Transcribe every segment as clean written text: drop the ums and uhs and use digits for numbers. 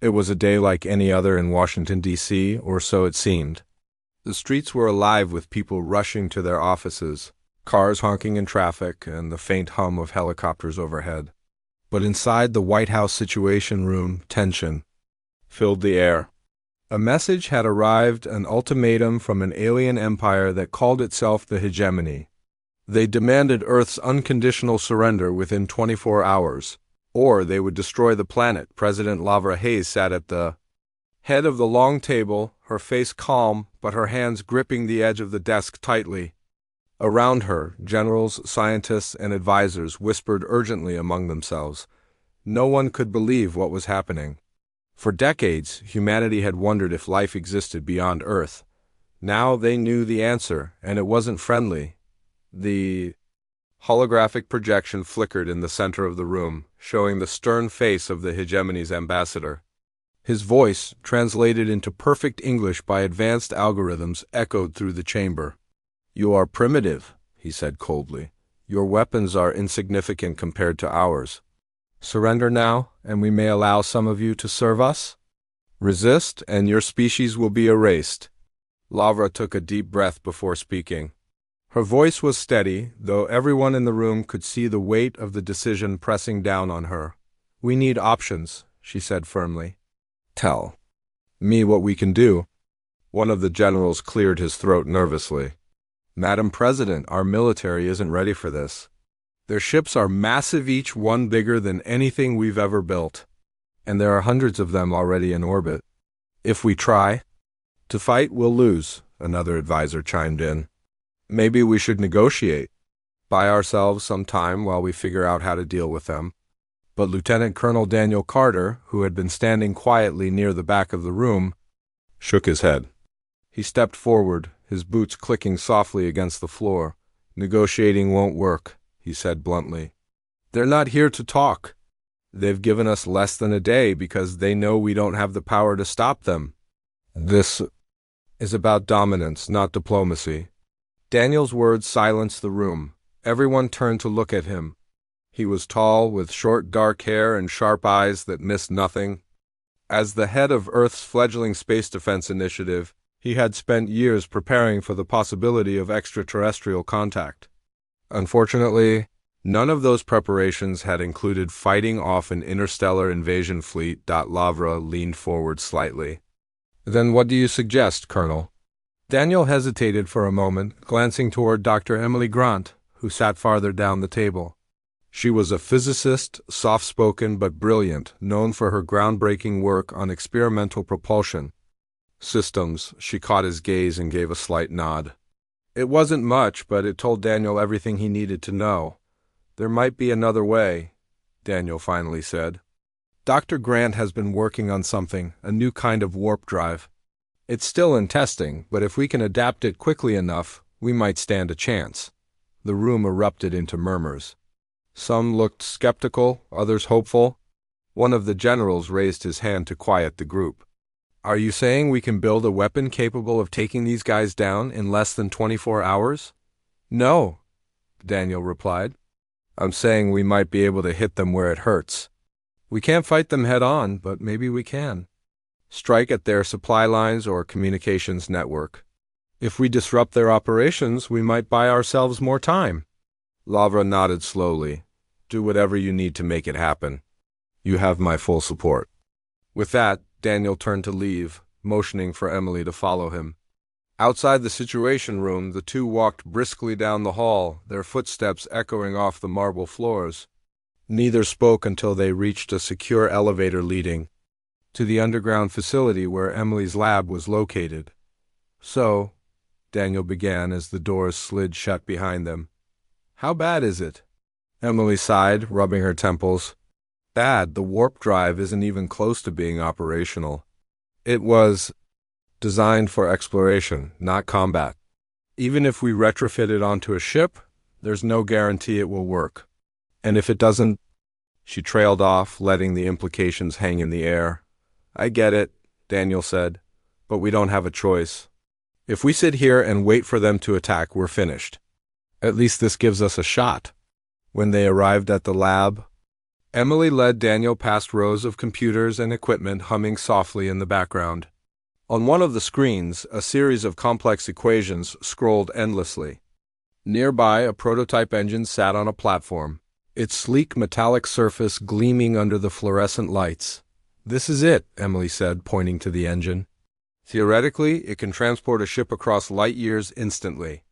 It was a day like any other in Washington, D.C., or so it seemed. The streets were alive with people rushing to their offices, cars honking in traffic, and the faint hum of helicopters overhead. But inside the White House Situation Room, tension filled the air. A message had arrived, an ultimatum from an alien empire that called itself the hegemony. They demanded Earth's unconditional surrender within 24 hours, or they would destroy the planet. President Lavra Hayes sat at the head of the long table, her face calm, but her hands gripping the edge of the desk tightly. Around her, generals, scientists, and advisors whispered urgently among themselves. No one could believe what was happening. For decades, humanity had wondered if life existed beyond Earth. Now they knew the answer, and it wasn't friendly. The holographic projection flickered in the center of the room, showing the stern face of the hegemony's ambassador. His voice, translated into perfect English by advanced algorithms, echoed through the chamber. "You are primitive," he said coldly. "Your weapons are insignificant compared to ours. Surrender now, and we may allow some of you to serve us. Resist, and your species will be erased." Lavra took a deep breath before speaking. Her voice was steady, though everyone in the room could see the weight of the decision pressing down on her. "We need options," she said firmly. "Tell me what we can do." One of the generals cleared his throat nervously. "Madam President, our military isn't ready for this. Their ships are massive, each one bigger than anything we've ever built. And there are hundreds of them already in orbit. If we try to fight, we'll lose," another advisor chimed in. "Maybe we should negotiate. Buy ourselves some time while we figure out how to deal with them." But Lieutenant Colonel Daniel Carter, who had been standing quietly near the back of the room, shook his head. He stepped forward, his boots clicking softly against the floor. "Negotiating won't work," he said bluntly. "They're not here to talk. They've given us less than a day because they know we don't have the power to stop them. This is about dominance, not diplomacy." Daniel's words silenced the room. Everyone turned to look at him. He was tall, with short dark hair and sharp eyes that missed nothing. As the head of Earth's fledgling space defense initiative, he had spent years preparing for the possibility of extraterrestrial contact. Unfortunately, none of those preparations had included fighting off an interstellar invasion fleet. Lavra leaned forward slightly. "Then what do you suggest, Colonel?" Daniel hesitated for a moment, glancing toward Dr. Emily Grant, who sat farther down the table. She was a physicist, soft-spoken but brilliant, known for her groundbreaking work on experimental propulsion systems. She caught his gaze and gave a slight nod. It wasn't much, but it told Daniel everything he needed to know. "There might be another way," Daniel finally said. "Dr. Grant has been working on something, a new kind of warp drive. It's still in testing, but if we can adapt it quickly enough, we might stand a chance." The room erupted into murmurs. Some looked skeptical, others hopeful. One of the generals raised his hand to quiet the group. "Are you saying we can build a weapon capable of taking these guys down in less than 24 hours? "No," Daniel replied. "I'm saying we might be able to hit them where it hurts. We can't fight them head on, but maybe we can. Strike at their supply lines or communications network. If we disrupt their operations, we might buy ourselves more time." Lavra nodded slowly. "Do whatever you need to make it happen. You have my full support." With that, Daniel turned to leave, motioning for Emily to follow him. Outside the Situation Room, the two walked briskly down the hall, their footsteps echoing off the marble floors. Neither spoke until they reached a secure elevator leading to the underground facility where Emily's lab was located. "So," Daniel began as the doors slid shut behind them, "how bad is it?" Emily sighed, rubbing her temples. "Bad. The warp drive isn't even close to being operational. It was designed for exploration, not combat. Even if we retrofit it onto a ship, there's no guarantee it will work. And if it doesn't—" She trailed off, letting the implications hang in the air. "I get it," Daniel said, "but we don't have a choice. If we sit here and wait for them to attack, we're finished. At least this gives us a shot." When they arrived at the lab, Emily led Daniel past rows of computers and equipment humming softly in the background. On one of the screens, a series of complex equations scrolled endlessly. Nearby, a prototype engine sat on a platform, its sleek metallic surface gleaming under the fluorescent lights. "This is it," Emily said, pointing to the engine. "Theoretically, it can transport a ship across light years instantly.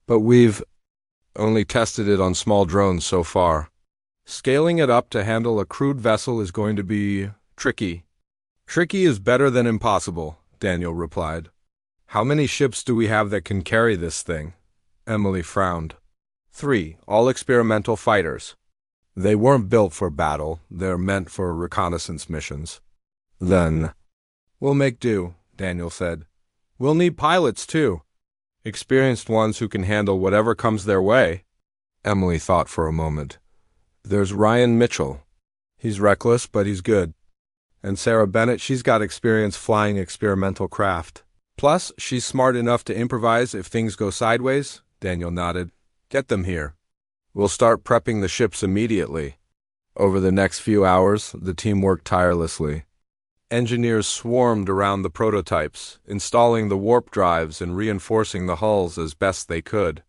But we've only tested it on small drones so far. Scaling it up to handle a crewed vessel is going to be tricky." "Tricky is better than impossible," Daniel replied. "How many ships do we have that can carry this thing?" Emily frowned. 3, all experimental fighters. They weren't built for battle, they're meant for reconnaissance missions. "Then we'll make do," Daniel said. "We'll need pilots, too. Experienced ones who can handle whatever comes their way." Emily thought for a moment. "There's Ryan Mitchell. He's reckless, but he's good. And Sarah Bennett, she's got experience flying experimental craft. Plus, she's smart enough to improvise if things go sideways." Daniel nodded. "Get them here. We'll start prepping the ships immediately." Over the next few hours, the team worked tirelessly. Engineers swarmed around the prototypes, installing the warp drives and reinforcing the hulls as best they could.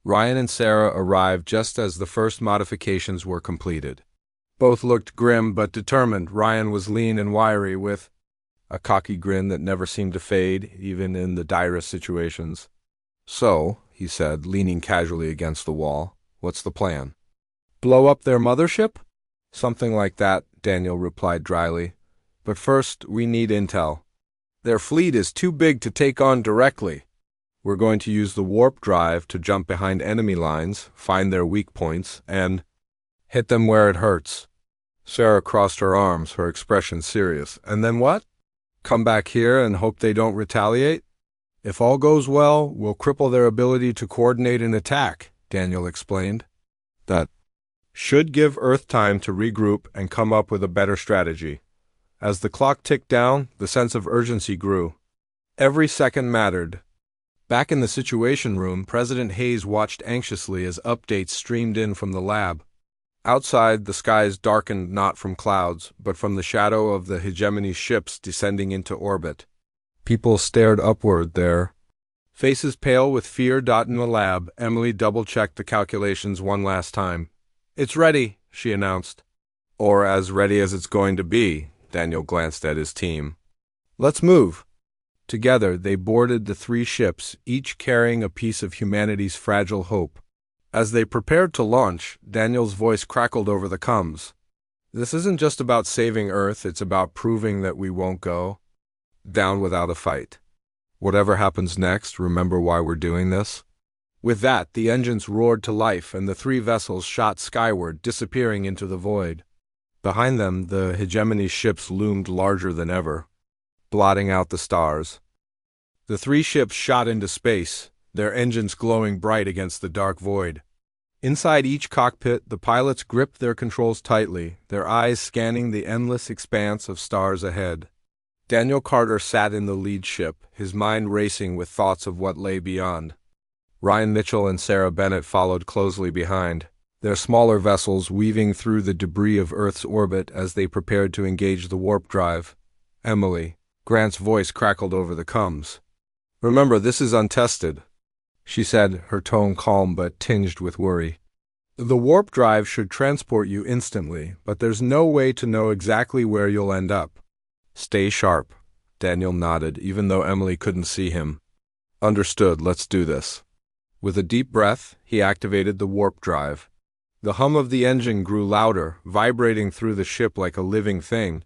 Ryan and Sarah arrived just as the first modifications were completed. Both looked grim but determined. Ryan was lean and wiry, with a cocky grin that never seemed to fade, even in the direst situations. "So," he said, leaning casually against the wall, "what's the plan?" "Blow up their mothership?" "Something like that," Daniel replied dryly. "But first, we need intel. Their fleet is too big to take on directly. We're going to use the warp drive to jump behind enemy lines, find their weak points, and hit them where it hurts." Sarah crossed her arms, her expression serious. "And then what? Come back here and hope they don't retaliate?" "If all goes well, we'll cripple their ability to coordinate an attack," Daniel explained. "That should give Earth time to regroup and come up with a better strategy." As the clock ticked down, the sense of urgency grew. Every second mattered. Back in the Situation Room, President Hayes watched anxiously as updates streamed in from the lab. Outside, the skies darkened not from clouds, but from the shadow of the hegemony ships descending into orbit. People stared upward there. Faces pale with fear. In the lab, Emily double-checked the calculations one last time. "It's ready," she announced. "Or as ready as it's going to be," Daniel glanced at his team. "Let's move." Together, they boarded the 3 ships, each carrying a piece of humanity's fragile hope. As they prepared to launch, Daniel's voice crackled over the comms. "This isn't just about saving Earth, it's about proving that we won't go down without a fight. Whatever happens next, remember why we're doing this." With that, the engines roared to life, and the 3 vessels shot skyward, disappearing into the void. Behind them, the hegemony ships loomed larger than ever, blotting out the stars. The 3 ships shot into space, their engines glowing bright against the dark void. Inside each cockpit, the pilots gripped their controls tightly, their eyes scanning the endless expanse of stars ahead. Daniel Carter sat in the lead ship, his mind racing with thoughts of what lay beyond. Ryan Mitchell and Sarah Bennett followed closely behind, their smaller vessels weaving through the debris of Earth's orbit as they prepared to engage the warp drive. "Emily," Grant's voice crackled over the comms. "Remember, this is untested," she said, her tone calm but tinged with worry. "The warp drive should transport you instantly, but there's no way to know exactly where you'll end up." "Stay sharp," Daniel nodded, even though Emily couldn't see him. "Understood, let's do this." With a deep breath, he activated the warp drive. The hum of the engine grew louder, vibrating through the ship like a living thing.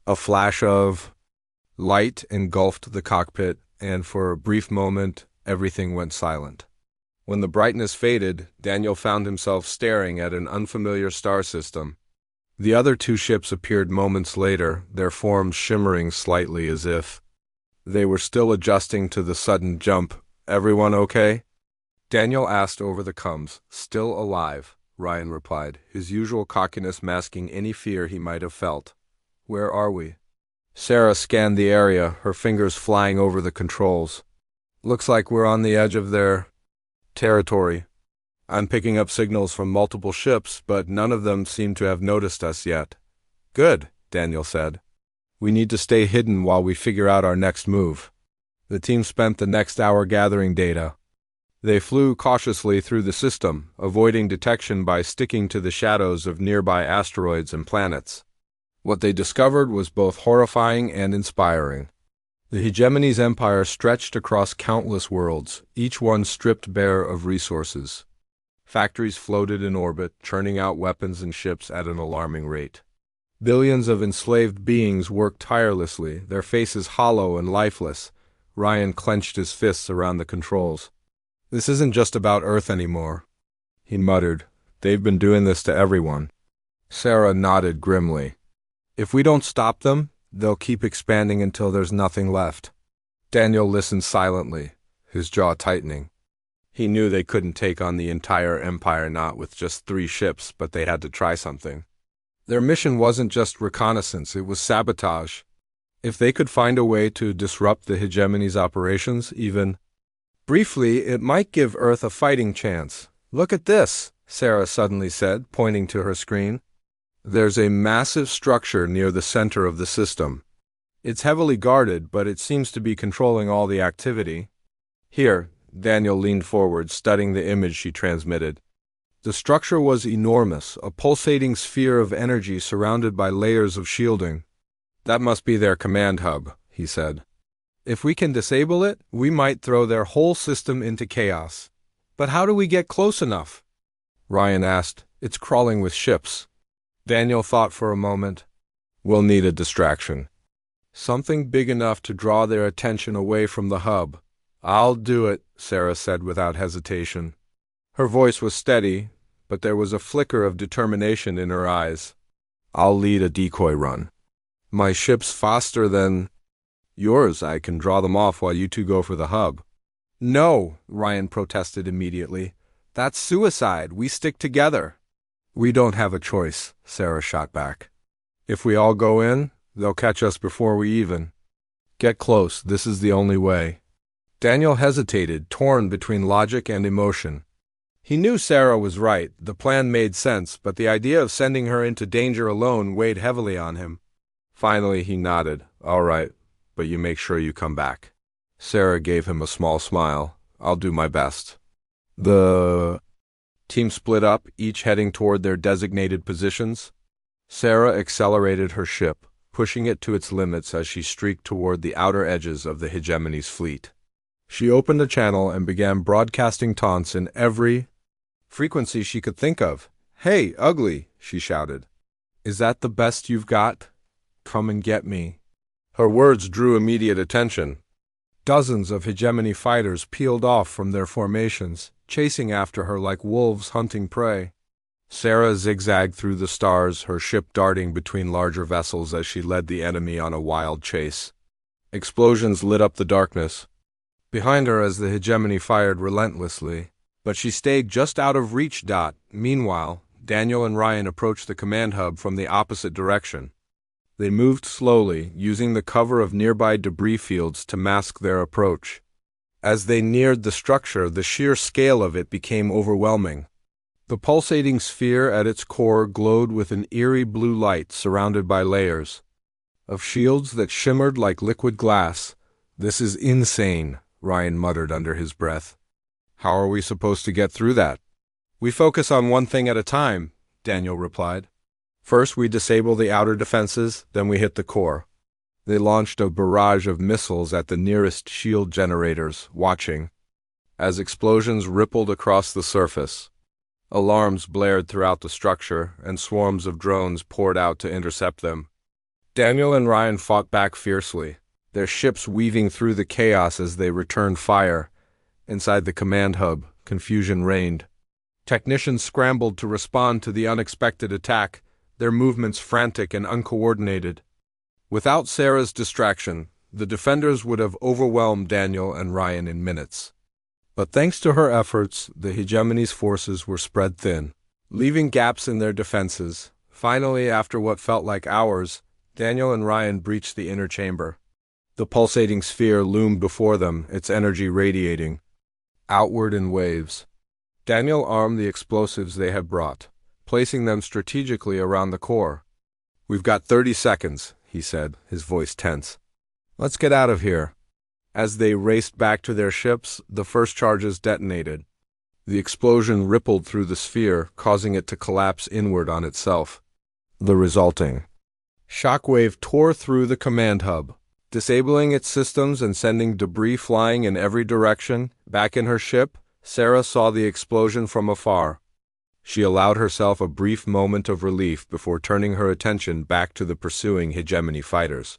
A flash of light engulfed the cockpit, and for a brief moment, everything went silent. When the brightness faded, Daniel found himself staring at an unfamiliar star system. The other 2 ships appeared moments later, their forms shimmering slightly as if they were still adjusting to the sudden jump. "Everyone okay?" Daniel asked over the comms. "Still alive," Ryan replied, his usual cockiness masking any fear he might have felt. "Where are we?" Sarah scanned the area, her fingers flying over the controls. "Looks like we're on the edge of their territory." I'm picking up signals from multiple ships, but none of them seem to have noticed us yet. Good, Daniel said. We need to stay hidden while we figure out our next move. The team spent the next hour gathering data. They flew cautiously through the system, avoiding detection by sticking to the shadows of nearby asteroids and planets. What they discovered was both horrifying and inspiring. The Hegemony's empire stretched across countless worlds, each one stripped bare of resources. Factories floated in orbit, churning out weapons and ships at an alarming rate. Billions of enslaved beings worked tirelessly, their faces hollow and lifeless. Ryan clenched his fists around the controls. This isn't just about Earth anymore, he muttered. They've been doing this to everyone. Sarah nodded grimly. If we don't stop them, they'll keep expanding until there's nothing left. Daniel listened silently, his jaw tightening. He knew they couldn't take on the entire empire, not with just 3 ships, but they had to try something. Their mission wasn't just reconnaissance, it was sabotage. If they could find a way to disrupt the Hegemony's operations, even briefly, it might give Earth a fighting chance. Look at this, Sarah suddenly said, pointing to her screen. There's a massive structure near the center of the system. It's heavily guarded, but it seems to be controlling all the activity. Here, Daniel leaned forward, studying the image she transmitted. The structure was enormous, a pulsating sphere of energy surrounded by layers of shielding. That must be their command hub, he said. If we can disable it, we might throw their whole system into chaos. But how do we get close enough? Ryan asked. It's crawling with ships. Daniel thought for a moment. We'll need a distraction. Something big enough to draw their attention away from the hub. I'll do it, Sarah said without hesitation. Her voice was steady, but there was a flicker of determination in her eyes. I'll lead a decoy run. My ship's faster than yours. I can draw them off while you two go for the hub. No, Ryan protested immediately. That's suicide. We stick together. We don't have a choice, Sarah shot back. If we all go in, they'll catch us before we even get close. This is the only way. Daniel hesitated, torn between logic and emotion. He knew Sarah was right, the plan made sense, but the idea of sending her into danger alone weighed heavily on him. Finally he nodded. All right, but you make sure you come back. Sarah gave him a small smile. I'll do my best. The team split up, each heading toward their designated positions. Sarah accelerated her ship, pushing it to its limits as she streaked toward the outer edges of the Hegemony's fleet. She opened a channel and began broadcasting taunts in every frequency she could think of. Hey, ugly, she shouted. Is that the best you've got? Come and get me. Her words drew immediate attention. Dozens of Hegemony fighters peeled off from their formations, chasing after her like wolves hunting prey. Sarah zigzagged through the stars, her ship darting between larger vessels as she led the enemy on a wild chase. Explosions lit up the darkness behind her as the Hegemony fired relentlessly, but she stayed just out of reach. Meanwhile, Daniel and Ryan approached the command hub from the opposite direction. They moved slowly, using the cover of nearby debris fields to mask their approach. As they neared the structure, the sheer scale of it became overwhelming. The pulsating sphere at its core glowed with an eerie blue light surrounded by layers of shields that shimmered like liquid glass. This is insane, Ryan muttered under his breath. How are we supposed to get through that? We focus on one thing at a time, Daniel replied. First we disable the outer defenses, then we hit the core. They launched a barrage of missiles at the nearest shield generators, watching as explosions rippled across the surface. Alarms blared throughout the structure, and swarms of drones poured out to intercept them. Daniel and Ryan fought back fiercely, their ships weaving through the chaos as they returned fire. Inside the command hub, confusion reigned. Technicians scrambled to respond to the unexpected attack, their movements frantic and uncoordinated. Without Sarah's distraction, the defenders would have overwhelmed Daniel and Ryan in minutes. But thanks to her efforts, the Hegemony's forces were spread thin, leaving gaps in their defenses. Finally, after what felt like hours, Daniel and Ryan breached the inner chamber. The pulsating sphere loomed before them, its energy radiating outward in waves. Daniel armed the explosives they had brought, placing them strategically around the core. "We've got 30 seconds, he said, his voice tense. "Let's get out of here." As they raced back to their ships, the first charges detonated. The explosion rippled through the sphere, causing it to collapse inward on itself. The resulting shockwave tore through the command hub, disabling its systems and sending debris flying in every direction. Back in her ship, Sarah saw the explosion from afar. She allowed herself a brief moment of relief before turning her attention back to the pursuing hegemony fighters.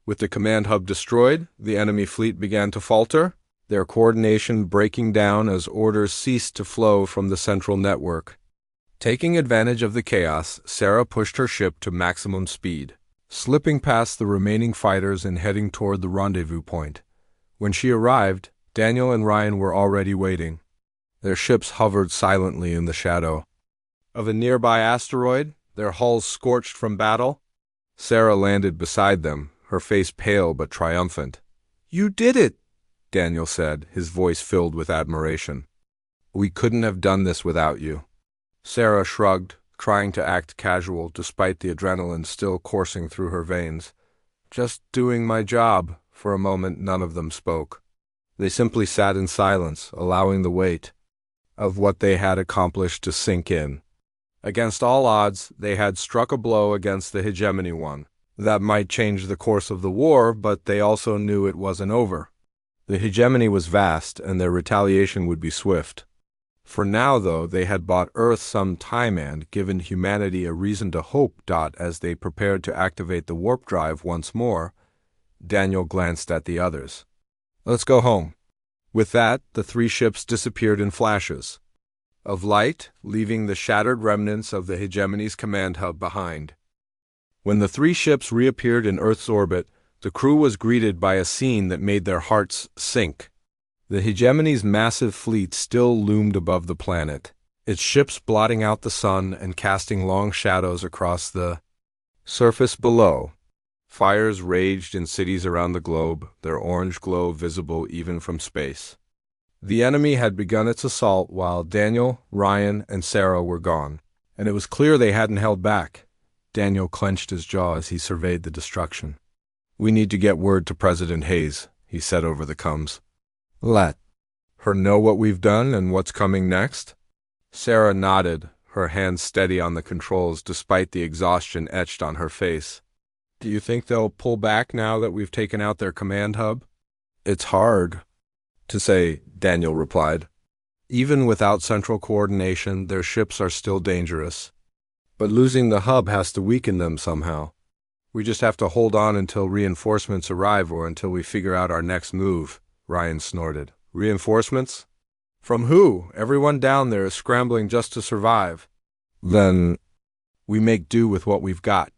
With the command hub destroyed, the enemy fleet began to falter, their coordination breaking down as orders ceased to flow from the central network. Taking advantage of the chaos, Sarah pushed her ship to maximum speed, slipping past the remaining fighters and heading toward the rendezvous point. When she arrived, Daniel and Ryan were already waiting. Their ships hovered silently in the shadow of a nearby asteroid, their hulls scorched from battle. Sarah landed beside them, her face pale but triumphant. "You did it," Daniel said, his voice filled with admiration. "We couldn't have done this without you." Sarah shrugged, trying to act casual despite the adrenaline still coursing through her veins. "Just doing my job." For a moment, none of them spoke. They simply sat in silence, allowing the weight of what they had accomplished to sink in. Against all odds, they had struck a blow against the hegemony one. That might change the course of the war, but they also knew it wasn't over. The hegemony was vast, and their retaliation would be swift. For now, though, they had bought Earth some time and given humanity a reason to hope. As they prepared to activate the warp drive once more, Daniel glanced at the others. "Let's go home." With that, the three ships disappeared in flashes of light, leaving the shattered remnants of the hegemony's command hub behind. When the three ships reappeared in Earth's orbit, the crew was greeted by a scene that made their hearts sink. The hegemony's massive fleet still loomed above the planet, its ships blotting out the sun and casting long shadows across the surface below. Fires raged in cities around the globe, their orange glow visible even from space. The enemy had begun its assault while Daniel, Ryan, and Sarah were gone, and it was clear they hadn't held back. Daniel clenched his jaw as he surveyed the destruction. "We need to get word to President Hayes," he said over the comms. "Let her know what we've done and what's coming next?" Sarah nodded, her hands steady on the controls despite the exhaustion etched on her face. "Do you think they'll pull back now that we've taken out their command hub?" "It's hard to say," Daniel replied. "Even without central coordination, their ships are still dangerous. But losing the hub has to weaken them somehow. We just have to hold on until reinforcements arrive or until we figure out our next move," Ryan snorted. "Reinforcements? From who? Everyone down there is scrambling just to survive." "Then we make do with what we've got,"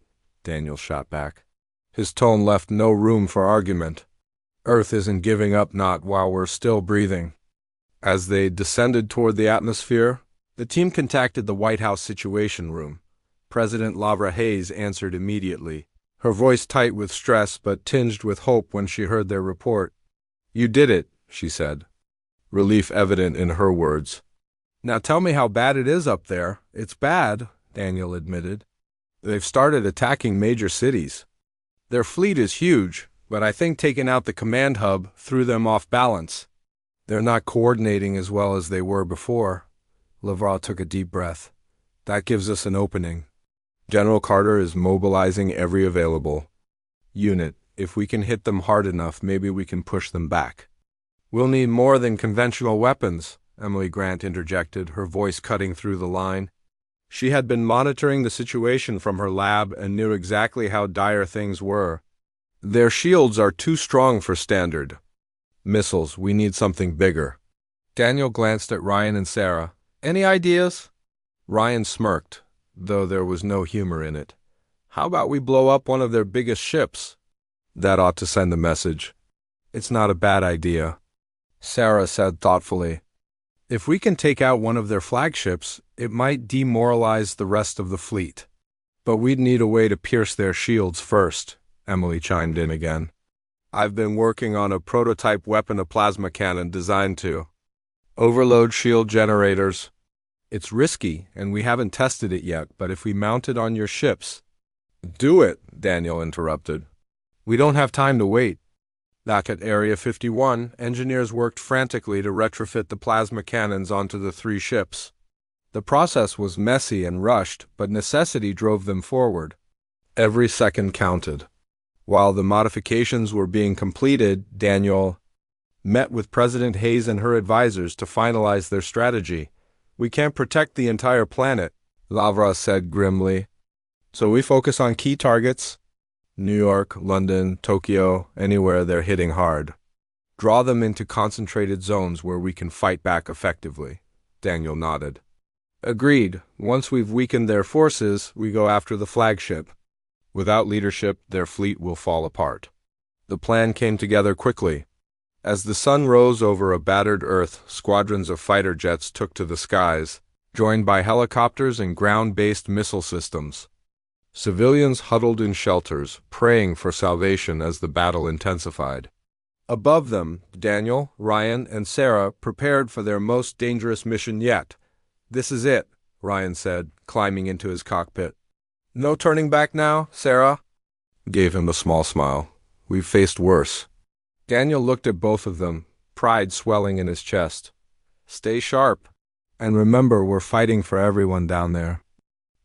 Daniel shot back. His tone left no room for argument. "Earth isn't giving up, not while we're still breathing." As they descended toward the atmosphere, the team contacted the White House Situation Room. President Lavra Hayes answered immediately, her voice tight with stress but tinged with hope when she heard their report. "You did it," she said, relief evident in her words. "Now tell me how bad it is up there." "It's bad," Daniel admitted. "They've started attacking major cities. Their fleet is huge, but I think taking out the command hub threw them off balance. They're not coordinating as well as they were before." Lavra took a deep breath. "That gives us an opening. General Carter is mobilizing every available unit. If we can hit them hard enough, maybe we can push them back." "We'll need more than conventional weapons," Emily Grant interjected, her voice cutting through the line. She had been monitoring the situation from her lab and knew exactly how dire things were. "Their shields are too strong for standard missiles. We need something bigger." Daniel glanced at Ryan and Sarah. "Any ideas?" Ryan smirked, though there was no humor in it. "How about we blow up one of their biggest ships?" "That ought to send a message." "It's not a bad idea," Sarah said thoughtfully. "If we can take out one of their flagships, it might demoralize the rest of the fleet. But we'd need a way to pierce their shields first," Emily chimed in again. "I've been working on a prototype weapon, a plasma cannon designed to overload shield generators." It's risky, and we haven't tested it yet, but if we mount it on your ships— Do it, Daniel interrupted. We don't have time to wait. Back at Area 51, engineers worked frantically to retrofit the plasma cannons onto the 3 ships. The process was messy and rushed, but necessity drove them forward. Every second counted. While the modifications were being completed, Daniel met with President Hayes and her advisors to finalize their strategy. We can't protect the entire planet, Lavra said grimly. So we focus on key targets— New York, London, Tokyo, anywhere they're hitting hard. Draw them into concentrated zones where we can fight back effectively. Daniel nodded. Agreed. Once we've weakened their forces, we go after the flagship. Without leadership, their fleet will fall apart. The plan came together quickly. As the sun rose over a battered Earth, squadrons of fighter jets took to the skies, joined by helicopters and ground-based missile systems. Civilians huddled in shelters, praying for salvation as the battle intensified. Above them, Daniel, Ryan, and Sarah prepared for their most dangerous mission yet. This is it, Ryan said, climbing into his cockpit. No turning back now, Sarah? Gave him a small smile. We've faced worse. Daniel looked at both of them, pride swelling in his chest. Stay sharp. And remember, we're fighting for everyone down there.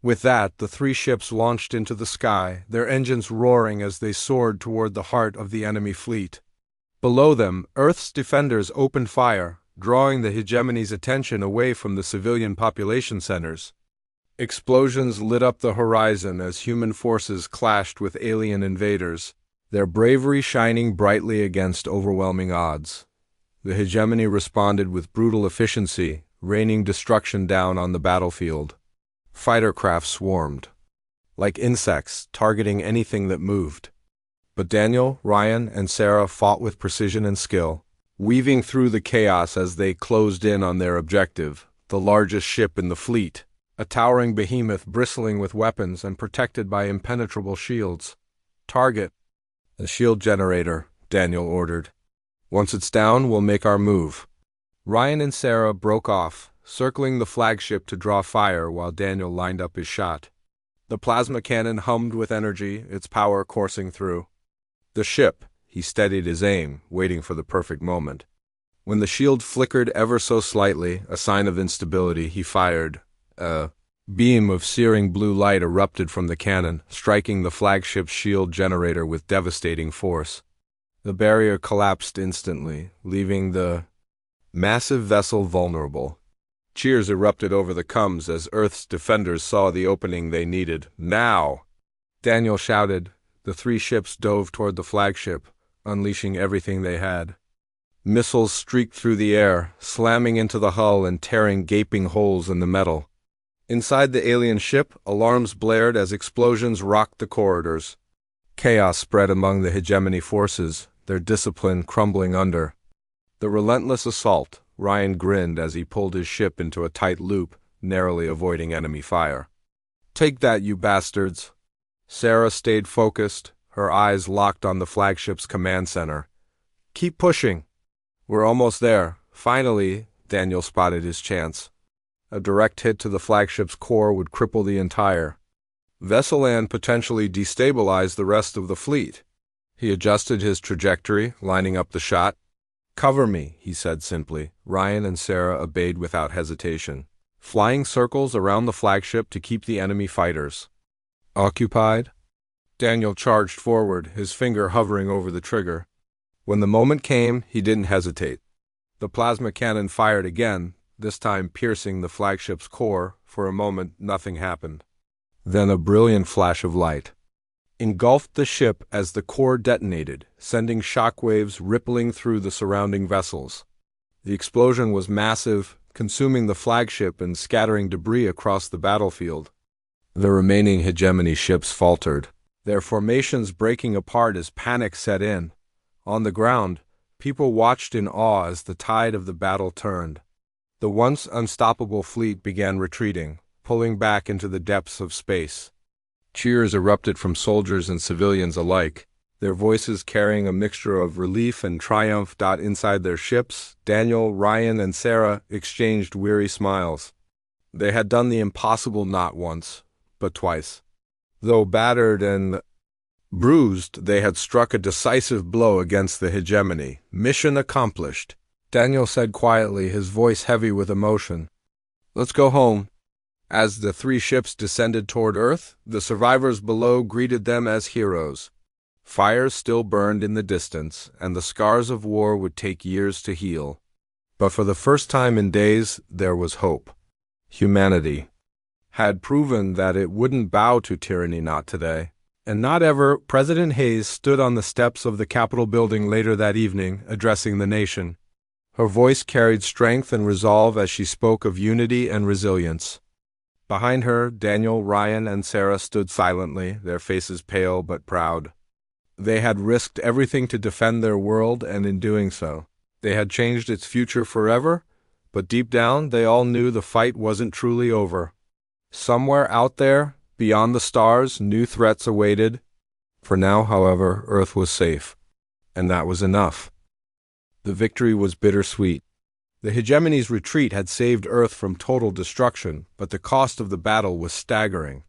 With that, the 3 ships launched into the sky, their engines roaring as they soared toward the heart of the enemy fleet. Below them, Earth's defenders opened fire, drawing the hegemony's attention away from the civilian population centers. Explosions lit up the horizon as human forces clashed with alien invaders, their bravery shining brightly against overwhelming odds. The hegemony responded with brutal efficiency, raining destruction down on the battlefield. Fighter craft swarmed, like insects, targeting anything that moved. But Daniel, Ryan, and Sarah fought with precision and skill, weaving through the chaos as they closed in on their objective, the largest ship in the fleet, a towering behemoth bristling with weapons and protected by impenetrable shields. Target the shield generator, Daniel ordered. Once it's down, we'll make our move. Ryan and Sarah broke off, circling the flagship to draw fire while Daniel lined up his shot. The plasma cannon hummed with energy, its power coursing through. The ship, he steadied his aim, waiting for the perfect moment. When the shield flickered ever so slightly, a sign of instability, he fired. A beam of searing blue light erupted from the cannon, striking the flagship's shield generator with devastating force. The barrier collapsed instantly, leaving the massive vessel vulnerable. Cheers erupted over the comms as Earth's defenders saw the opening they needed. Now! Daniel shouted. The 3 ships dove toward the flagship, unleashing everything they had. Missiles streaked through the air, slamming into the hull and tearing gaping holes in the metal. Inside the alien ship, alarms blared as explosions rocked the corridors. Chaos spread among the hegemony forces, their discipline crumbling under. The relentless assault, Ryan grinned as he pulled his ship into a tight loop, narrowly avoiding enemy fire. Take that, you bastards! Sarah stayed focused, her eyes locked on the flagship's command center. Keep pushing! We're almost there. Finally, Daniel spotted his chance. A direct hit to the flagship's core would cripple the entire vessel and potentially destabilize the rest of the fleet. He adjusted his trajectory, lining up the shot. Cover me, he said simply. Ryan and Sarah obeyed without hesitation, flying circles around the flagship to keep the enemy fighters occupied. Daniel charged forward, his finger hovering over the trigger. When the moment came, he didn't hesitate. The plasma cannon fired again, this time piercing the flagship's core. For a moment, nothing happened. Then a brilliant flash of light engulfed the ship as the core detonated, sending shockwaves rippling through the surrounding vessels. The explosion was massive, consuming the flagship and scattering debris across the battlefield. The remaining hegemony ships faltered, their formations breaking apart as panic set in. On the ground, people watched in awe as the tide of the battle turned. The once unstoppable fleet began retreating, pulling back into the depths of space. Cheers erupted from soldiers and civilians alike, their voices carrying a mixture of relief and triumph. Inside their ships, Daniel, Ryan, and Sarah exchanged weary smiles. They had done the impossible not once, but twice. Though battered and bruised, they had struck a decisive blow against the hegemony. Mission accomplished, Daniel said quietly, his voice heavy with emotion. Let's go home. As the three ships descended toward Earth, the survivors below greeted them as heroes. Fires still burned in the distance, and the scars of war would take years to heal. But for the first time in days, there was hope. Humanity had proven that it wouldn't bow to tyranny, not today. And not ever. President Hayes stood on the steps of the Capitol building later that evening, addressing the nation. Her voice carried strength and resolve as she spoke of unity and resilience. Behind her, Daniel, Ryan, and Sarah stood silently, their faces pale but proud. They had risked everything to defend their world, and in doing so, they had changed its future forever, but deep down they all knew the fight wasn't truly over. Somewhere out there, beyond the stars, new threats awaited. For now, however, Earth was safe, and that was enough. The victory was bittersweet. The hegemony's retreat had saved Earth from total destruction, but the cost of the battle was staggering.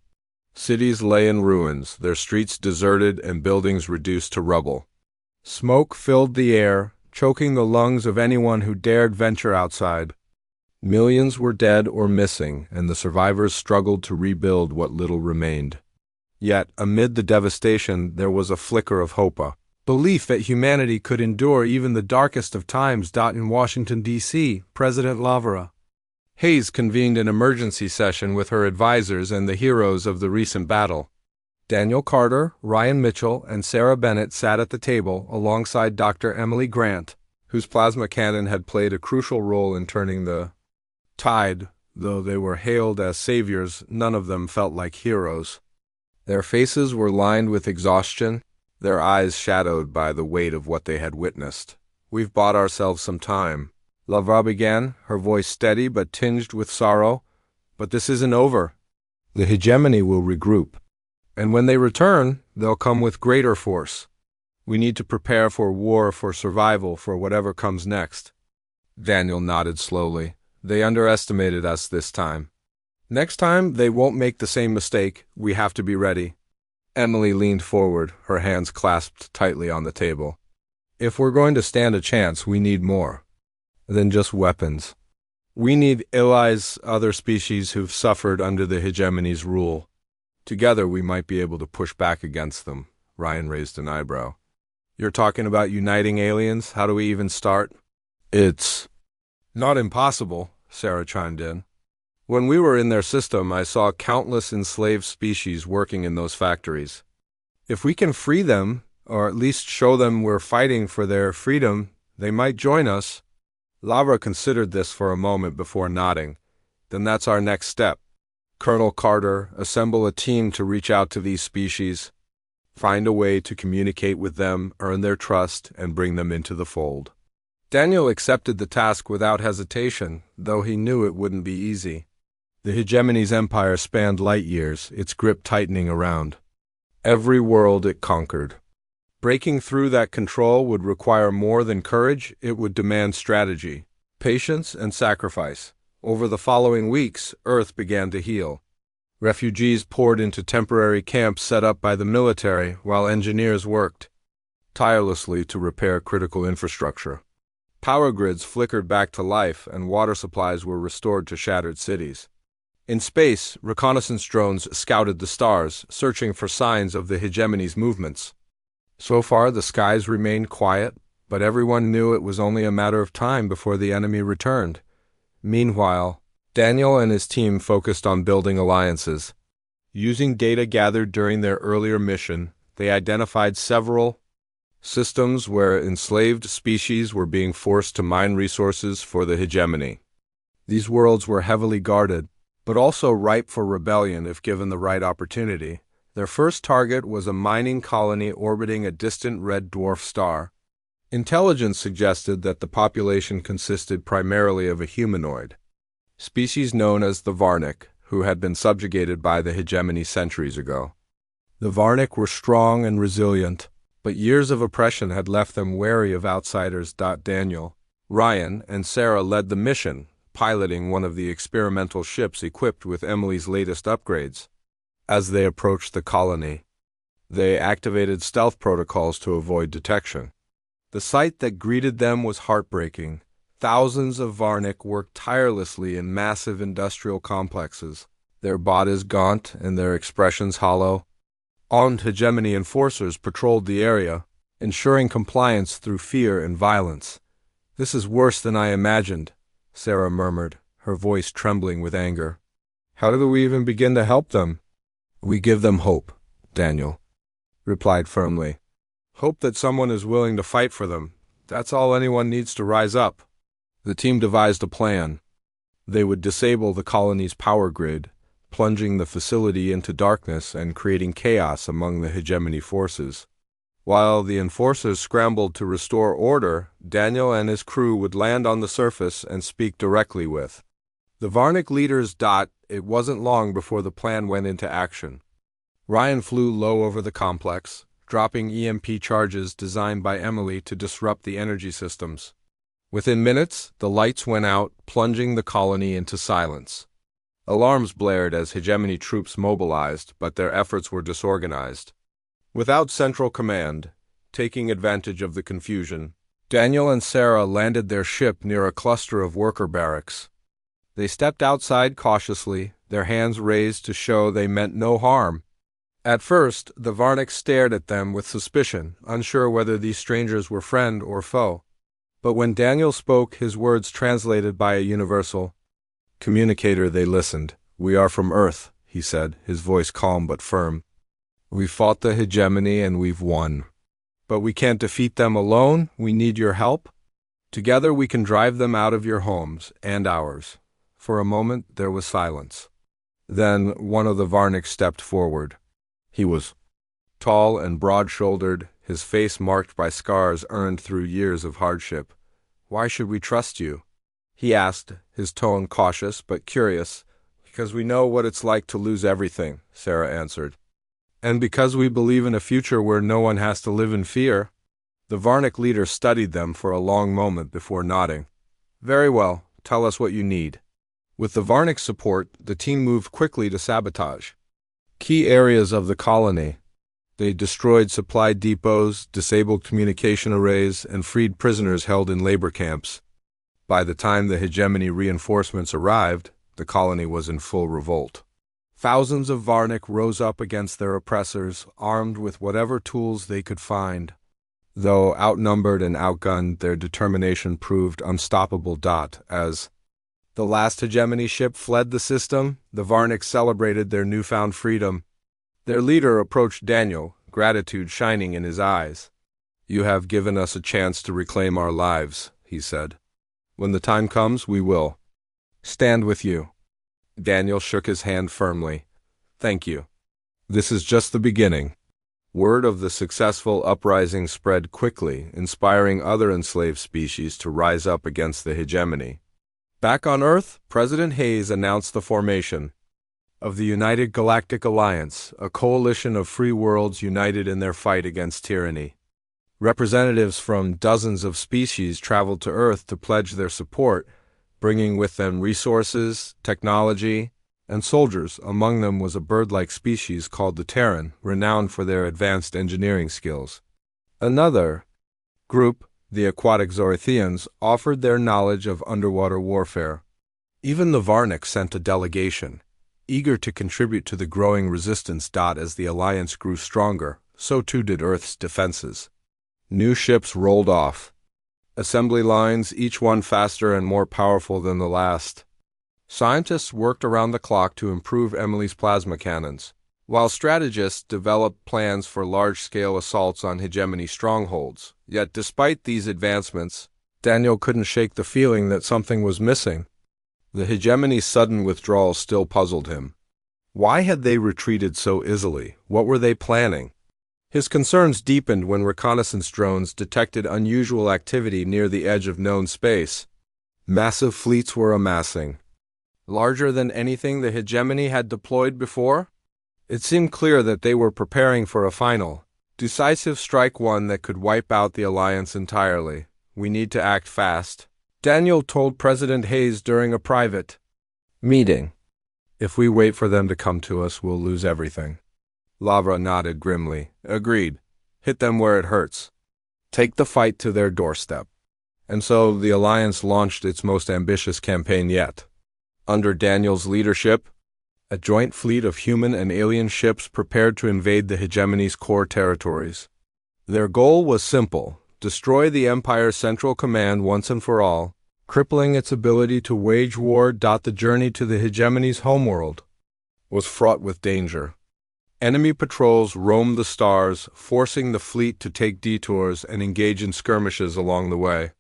Cities lay in ruins, their streets deserted and buildings reduced to rubble. Smoke filled the air, choking the lungs of anyone who dared venture outside. Millions were dead or missing, and the survivors struggled to rebuild what little remained. Yet, amid the devastation, there was a flicker of hope, a belief that humanity could endure even the darkest of times. In Washington, D.C., President Lavera Hayes convened an emergency session with her advisors and the heroes of the recent battle. Daniel Carter, Ryan Mitchell, and Sarah Bennett sat at the table alongside Dr. Emily Grant, whose plasma cannon had played a crucial role in turning the tide. Though they were hailed as saviors, none of them felt like heroes. Their faces were lined with exhaustion, their eyes shadowed by the weight of what they had witnessed. We've bought ourselves some time, Lavra began, her voice steady but tinged with sorrow. But this isn't over. The hegemony will regroup, and when they return, they'll come with greater force. We need to prepare for war, for survival, for whatever comes next. Daniel nodded slowly. They underestimated us this time. Next time, they won't make the same mistake. We have to be ready. Emily leaned forward, her hands clasped tightly on the table. If we're going to stand a chance, we need more than just weapons. We need allies, other species who've suffered under the hegemony's rule. Together, we might be able to push back against them. Ryan raised an eyebrow. You're talking about uniting aliens? How do we even start? It's not impossible, Sarah chimed in. When we were in their system, I saw countless enslaved species working in those factories. If we can free them, or at least show them we're fighting for their freedom, they might join us. Lavra considered this for a moment before nodding. Then that's our next step. Colonel Carter, assemble a team to reach out to these species, find a way to communicate with them, earn their trust, and bring them into the fold. Daniel accepted the task without hesitation, though he knew it wouldn't be easy. The hegemony's empire spanned light years, its grip tightening around every world it conquered. Breaking through that control would require more than courage. It would demand strategy, patience, and sacrifice. Over the following weeks, Earth began to heal. Refugees poured into temporary camps set up by the military, while engineers worked tirelessly to repair critical infrastructure. Power grids flickered back to life, and water supplies were restored to shattered cities. In space, reconnaissance drones scouted the stars, searching for signs of the hegemony's movements. So far, the skies remained quiet, but everyone knew it was only a matter of time before the enemy returned. Meanwhile, Daniel and his team focused on building alliances. Using data gathered during their earlier mission, they identified several systems where enslaved species were being forced to mine resources for the hegemony. These worlds were heavily guarded, but also ripe for rebellion if given the right opportunity. Their first target was a mining colony orbiting a distant red dwarf star. Intelligence suggested that the population consisted primarily of a humanoid species known as the Varnic, who had been subjugated by the hegemony centuries ago. The Varnic were strong and resilient, but years of oppression had left them wary of outsiders. Daniel, Ryan, and Sarah led the mission, piloting one of the experimental ships equipped with Emily's latest upgrades. As they approached the colony, they activated stealth protocols to avoid detection. The sight that greeted them was heartbreaking. Thousands of Varnic worked tirelessly in massive industrial complexes, their bodies gaunt and their expressions hollow. Armed hegemony enforcers patrolled the area, ensuring compliance through fear and violence. "This is worse than I imagined," Sarah murmured, her voice trembling with anger. "How do we even begin to help them?" "We give them hope," Daniel replied firmly. "Hope that someone is willing to fight for them. That's all anyone needs to rise up." The team devised a plan. They would disable the colony's power grid, plunging the facility into darkness and creating chaos among the hegemony forces. While the enforcers scrambled to restore order, Daniel and his crew would land on the surface and speak directly with the Varnic leaders. It wasn't long before the plan went into action. Ryan flew low over the complex, dropping EMP charges designed by Emily to disrupt the energy systems. Within minutes, the lights went out, plunging the colony into silence. Alarms blared as hegemony troops mobilized, but their efforts were disorganized. Without central command, taking advantage of the confusion, Daniel and Sarah landed their ship near a cluster of worker barracks. They stepped outside cautiously, their hands raised to show they meant no harm. At first, the Varnic stared at them with suspicion, unsure whether these strangers were friend or foe. But when Daniel spoke, his words translated by a universal communicator, they listened. "We are from Earth," he said, his voice calm but firm. "We fought the hegemony and we've won. But we can't defeat them alone. We need your help. Together we can drive them out of your homes and ours." For a moment there was silence. Then one of the Varnic stepped forward. He was tall and broad-shouldered, his face marked by scars earned through years of hardship. "Why should we trust you?" he asked, his tone cautious but curious. "Because we know what it's like to lose everything," Sarah answered. "And because we believe in a future where no one has to live in fear." The Varnic leader studied them for a long moment before nodding. "Very well, tell us what you need." With the Varnic support, the team moved quickly to sabotage key areas of the colony. They destroyed supply depots, disabled communication arrays, and freed prisoners held in labor camps. By the time the hegemony reinforcements arrived, the colony was in full revolt. Thousands of Varnic rose up against their oppressors, armed with whatever tools they could find. Though outnumbered and outgunned, their determination proved unstoppable. As the last hegemony ship fled the system, the Varnic celebrated their newfound freedom. Their leader approached Daniel, gratitude shining in his eyes. "You have given us a chance to reclaim our lives," he said. "When the time comes, we will stand with you." Daniel shook his hand firmly. "Thank you. This is just the beginning." Word of the successful uprising spread quickly, inspiring other enslaved species to rise up against the hegemony. Back on Earth, President Hayes announced the formation of the United Galactic Alliance, a coalition of free worlds united in their fight against tyranny. Representatives from dozens of species traveled to Earth to pledge their support, bringing with them resources, technology, and soldiers. Among them was a bird-like species called the Terran, renowned for their advanced engineering skills. Another group, the aquatic Zorithians, offered their knowledge of underwater warfare. Even the Varnic sent a delegation, eager to contribute to the growing resistance. As the alliance grew stronger, so too did Earth's defenses. New ships rolled off. Assembly lines, each one faster and more powerful than the last. Scientists worked around the clock to improve Emily's plasma cannons, while strategists developed plans for large-scale assaults on hegemony strongholds. Yet despite these advancements, Daniel couldn't shake the feeling that something was missing. The hegemony's sudden withdrawal still puzzled him. Why had they retreated so easily? What were they planning? His concerns deepened when reconnaissance drones detected unusual activity near the edge of known space. Massive fleets were amassing, larger than anything the hegemony had deployed before. It seemed clear that they were preparing for a final, decisive strike, one that could wipe out the alliance entirely. "We need to act fast," Daniel told President Hayes during a private meeting. If we wait for them to come to us, we'll lose everything. Lavra nodded grimly. Agreed. Hit them where it hurts. Take the fight to their doorstep. And so the Alliance launched its most ambitious campaign yet. Under Daniel's leadership, a joint fleet of human and alien ships prepared to invade the hegemony's core territories. Their goal was simple: destroy the Empire's central command once and for all, crippling its ability to wage war. The journey to the hegemony's homeworld was fraught with danger. Enemy patrols roamed the stars, forcing the fleet to take detours and engage in skirmishes along the way.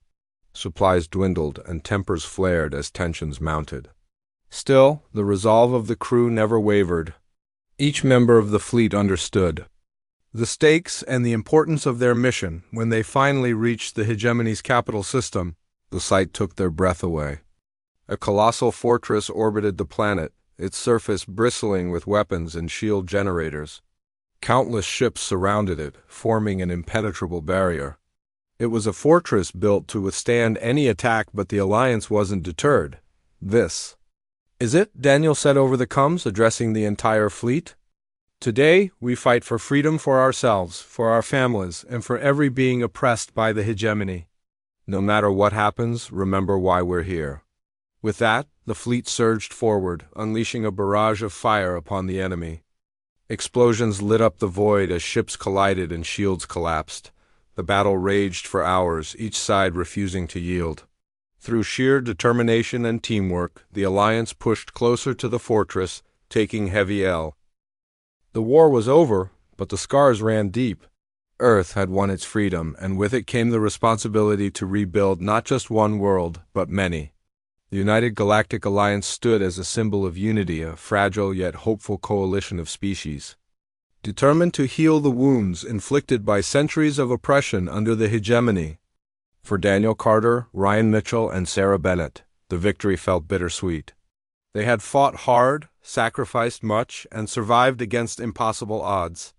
Supplies dwindled and tempers flared as tensions mounted. Still, the resolve of the crew never wavered. Each member of the fleet understood the stakes and the importance of their mission. When they finally reached the hegemony's capital system, the sight took their breath away. A colossal fortress orbited the planet, its surface bristling with weapons and shield generators. Countless ships surrounded it, forming an impenetrable barrier. It was a fortress built to withstand any attack, but the Alliance wasn't deterred. This is it, Daniel said over the comms, addressing the entire fleet. Today, we fight for freedom for ourselves, for our families, and for every being oppressed by the hegemony. No matter what happens, remember why we're here. With that, the fleet surged forward, unleashing a barrage of fire upon the enemy. Explosions lit up the void as ships collided and shields collapsed. The battle raged for hours, each side refusing to yield. Through sheer determination and teamwork, the Alliance pushed closer to the fortress, taking heavy L. The war was over, but the scars ran deep. Earth had won its freedom, and with it came the responsibility to rebuild not just one world, but many. The United Galactic Alliance stood as a symbol of unity, a fragile yet hopeful coalition of species, determined to heal the wounds inflicted by centuries of oppression under the hegemony. For Daniel Carter, Ryan Mitchell, and Sarah Bennett, the victory felt bittersweet. They had fought hard, sacrificed much, and survived against impossible odds.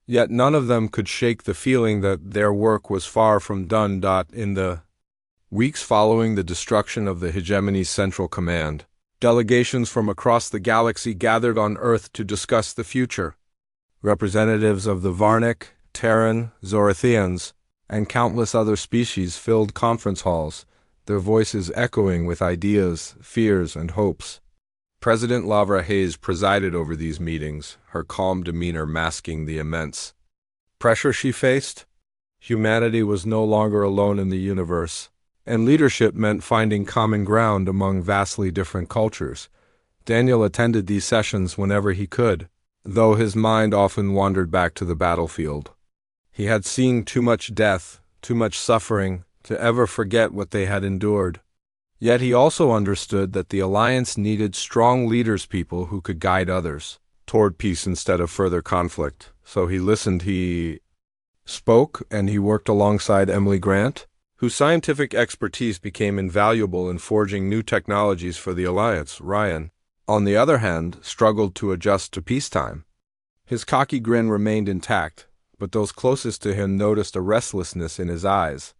Yet none of them could shake the feeling that their work was far from done. In the weeks following the destruction of the hegemony's central command, delegations from across the galaxy gathered on Earth to discuss the future. Representatives of the Varnic, Terran, Zorathians, and countless other species filled conference halls, their voices echoing with ideas, fears, and hopes. President Lavra Hayes presided over these meetings, her calm demeanor masking the immense pressure she faced. Humanity was no longer alone in the universe, and leadership meant finding common ground among vastly different cultures. Daniel attended these sessions whenever he could, though his mind often wandered back to the battlefield. He had seen too much death, too much suffering, to ever forget what they had endured. Yet he also understood that the Alliance needed strong leaders, people who could guide others toward peace instead of further conflict. So he listened, he spoke, and he worked alongside Emily Grant, whose scientific expertise became invaluable in forging new technologies for the Alliance. Ryan, on the other hand, struggled to adjust to peacetime. His cocky grin remained intact, but those closest to him noticed a restlessness in his eyes.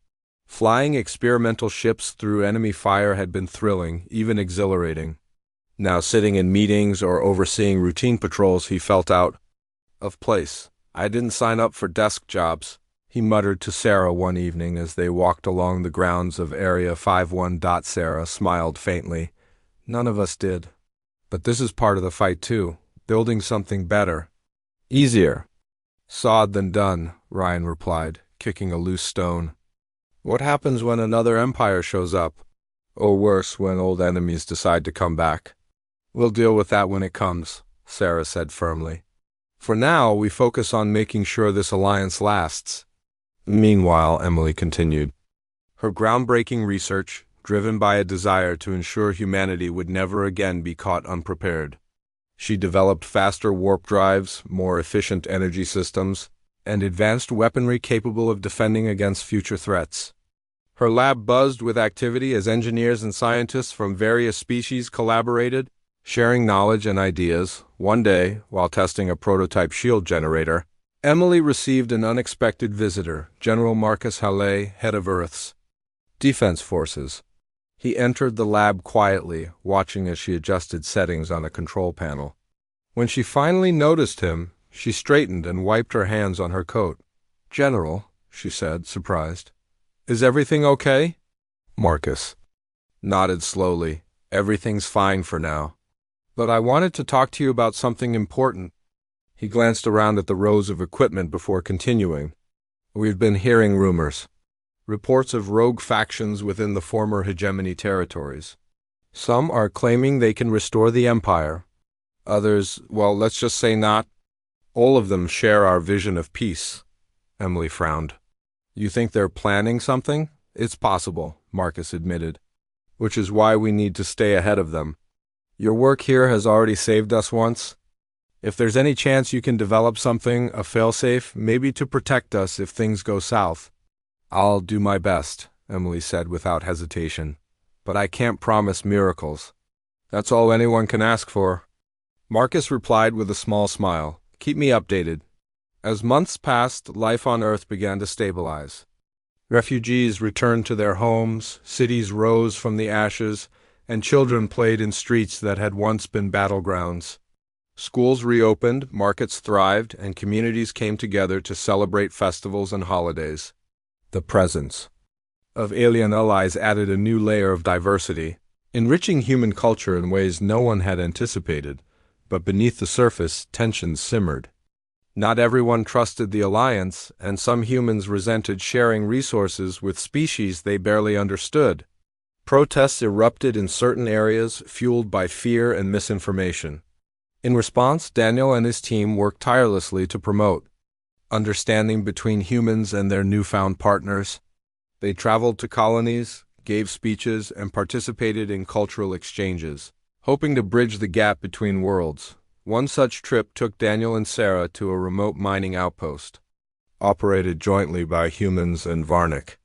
Flying experimental ships through enemy fire had been thrilling, even exhilarating. Now, sitting in meetings or overseeing routine patrols, he felt out of place. I didn't sign up for desk jobs, he muttered to Sarah one evening as they walked along the grounds of Area 51. Sarah smiled faintly. None of us did. But this is part of the fight too, building something better. Easier said than done, Ryan replied, kicking a loose stone. What happens when another empire shows up? Or worse, when old enemies decide to come back? We'll deal with that when it comes, Sarah said firmly. For now, we focus on making sure this alliance lasts. Meanwhile, Emily continued. Her groundbreaking research, driven by a desire to ensure humanity would never again be caught unprepared. She developed faster warp drives, more efficient energy systems, and advanced weaponry capable of defending against future threats. Her lab buzzed with activity as engineers and scientists from various species collaborated, sharing knowledge and ideas. One day, while testing a prototype shield generator, Emily received an unexpected visitor, General Marcus Halley, head of Earth's Defense Forces. He entered the lab quietly, watching as she adjusted settings on a control panel. When she finally noticed him, she straightened and wiped her hands on her coat. "General," she said, surprised. "Is everything okay?" Marcus nodded slowly. "Everything's fine for now. But I wanted to talk to you about something important." He glanced around at the rows of equipment before continuing. "We've been hearing rumors. Reports of rogue factions within the former hegemony territories. Some are claiming they can restore the Empire. Others, well, let's just say not. All of them share our vision of peace." Emily frowned. "You think they're planning something?" "It's possible," Marcus admitted. "Which is why we need to stay ahead of them. Your work here has already saved us once. If there's any chance you can develop something, a failsafe, maybe to protect us if things go south." "I'll do my best," Emily said without hesitation. "But I can't promise miracles. That's all anyone can ask for." Marcus replied with a small smile. "Keep me updated." As months passed, life on Earth began to stabilize. Refugees returned to their homes, cities rose from the ashes, and children played in streets that had once been battlegrounds. Schools reopened, markets thrived, and communities came together to celebrate festivals and holidays. The presence of alien allies added a new layer of diversity, enriching human culture in ways no one had anticipated, but beneath the surface, tensions simmered. Not everyone trusted the alliance, and some humans resented sharing resources with species they barely understood. Protests erupted in certain areas, fueled by fear and misinformation. In response, Daniel and his team worked tirelessly to promote understanding between humans and their newfound partners. They traveled to colonies, gave speeches, and participated in cultural exchanges, hoping to bridge the gap between worlds. One such trip took Daniel and Sarah to a remote mining outpost, operated jointly by humans and Varnic.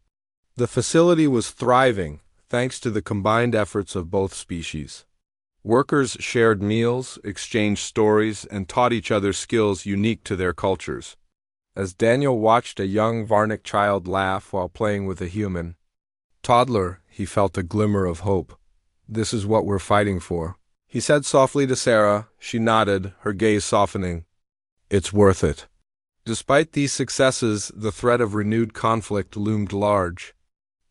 The facility was thriving, thanks to the combined efforts of both species. Workers shared meals, exchanged stories, and taught each other skills unique to their cultures. As Daniel watched a young Varnic child laugh while playing with a human toddler, he felt a glimmer of hope. "This is what we're fighting for," he said softly to Sarah. She nodded, her gaze softening. "It's worth it." Despite these successes, the threat of renewed conflict loomed large.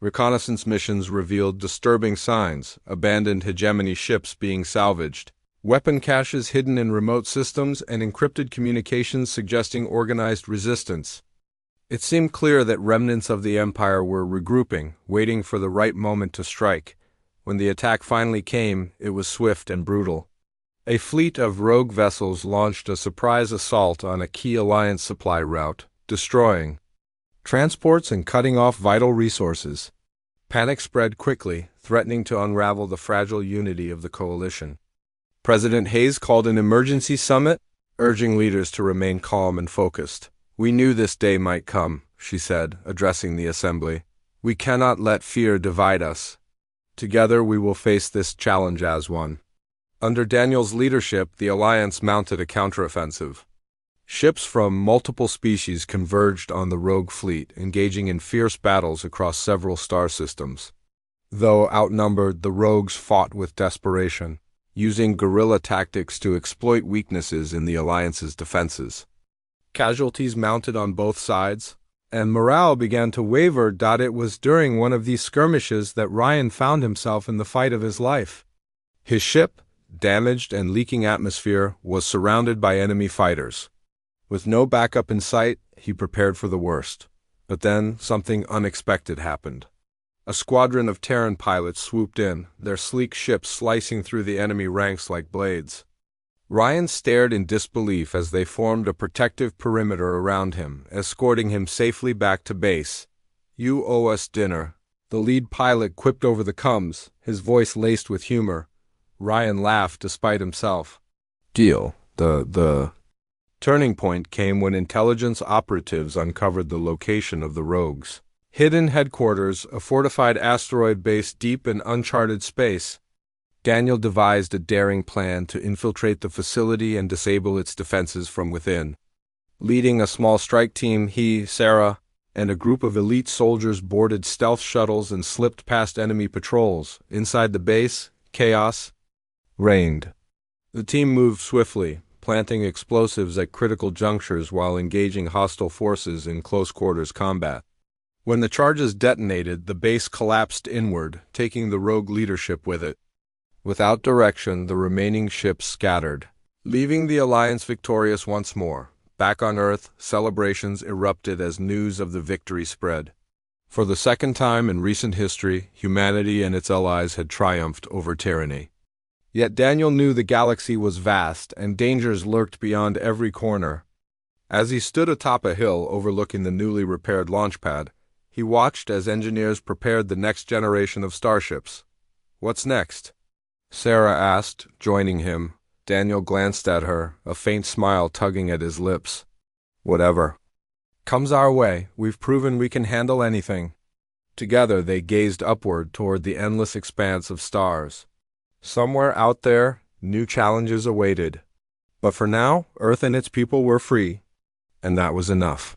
Reconnaissance missions revealed disturbing signs, abandoned hegemony ships being salvaged, weapon caches hidden in remote systems, and encrypted communications suggesting organized resistance. It seemed clear that remnants of the Empire were regrouping, waiting for the right moment to strike. When the attack finally came, it was swift and brutal. A fleet of rogue vessels launched a surprise assault on a key Alliance supply route, destroying transports and cutting off vital resources. Panic spread quickly, threatening to unravel the fragile unity of the coalition. President Hayes called an emergency summit, urging leaders to remain calm and focused. "We knew this day might come," she said, addressing the assembly. "We cannot let fear divide us. Together we will face this challenge as one." Under Daniel's leadership, the Alliance mounted a counteroffensive. Ships from multiple species converged on the rogue fleet, engaging in fierce battles across several star systems. Though outnumbered, the rogues fought with desperation, using guerrilla tactics to exploit weaknesses in the Alliance's defenses. Casualties mounted on both sides, and morale began to waver. It was during one of these skirmishes that Ryan found himself in the fight of his life. His ship, damaged and leaking atmosphere, was surrounded by enemy fighters. With no backup in sight, he prepared for the worst. But then something unexpected happened. A squadron of Terran pilots swooped in, their sleek ships slicing through the enemy ranks like blades. Ryan stared in disbelief as they formed a protective perimeter around him, escorting him safely back to base. "You owe us dinner," the lead pilot quipped over the comms, his voice laced with humor. Ryan laughed despite himself. "Deal. The turning point came when intelligence operatives uncovered the location of the rogues. Hidden headquarters, a fortified asteroid base deep in uncharted space. Daniel devised a daring plan to infiltrate the facility and disable its defenses from within. Leading a small strike team, he, Sarah, and a group of elite soldiers boarded stealth shuttles and slipped past enemy patrols. Inside the base, chaos reigned. The team moved swiftly, planting explosives at critical junctures while engaging hostile forces in close-quarters combat. When the charges detonated, the base collapsed inward, taking the rogue leadership with it. Without direction, the remaining ships scattered, leaving the Alliance victorious once more. Back on Earth, celebrations erupted as news of the victory spread. For the second time in recent history, humanity and its allies had triumphed over tyranny. Yet Daniel knew the galaxy was vast, and dangers lurked beyond every corner. As he stood atop a hill overlooking the newly repaired launch pad, he watched as engineers prepared the next generation of starships. "What's next?" Sarah asked, joining him. Daniel glanced at her, a faint smile tugging at his lips. "Whatever comes our way, we've proven we can handle anything." Together they gazed upward toward the endless expanse of stars. Somewhere out there, new challenges awaited. But for now, Earth and its people were free, and that was enough.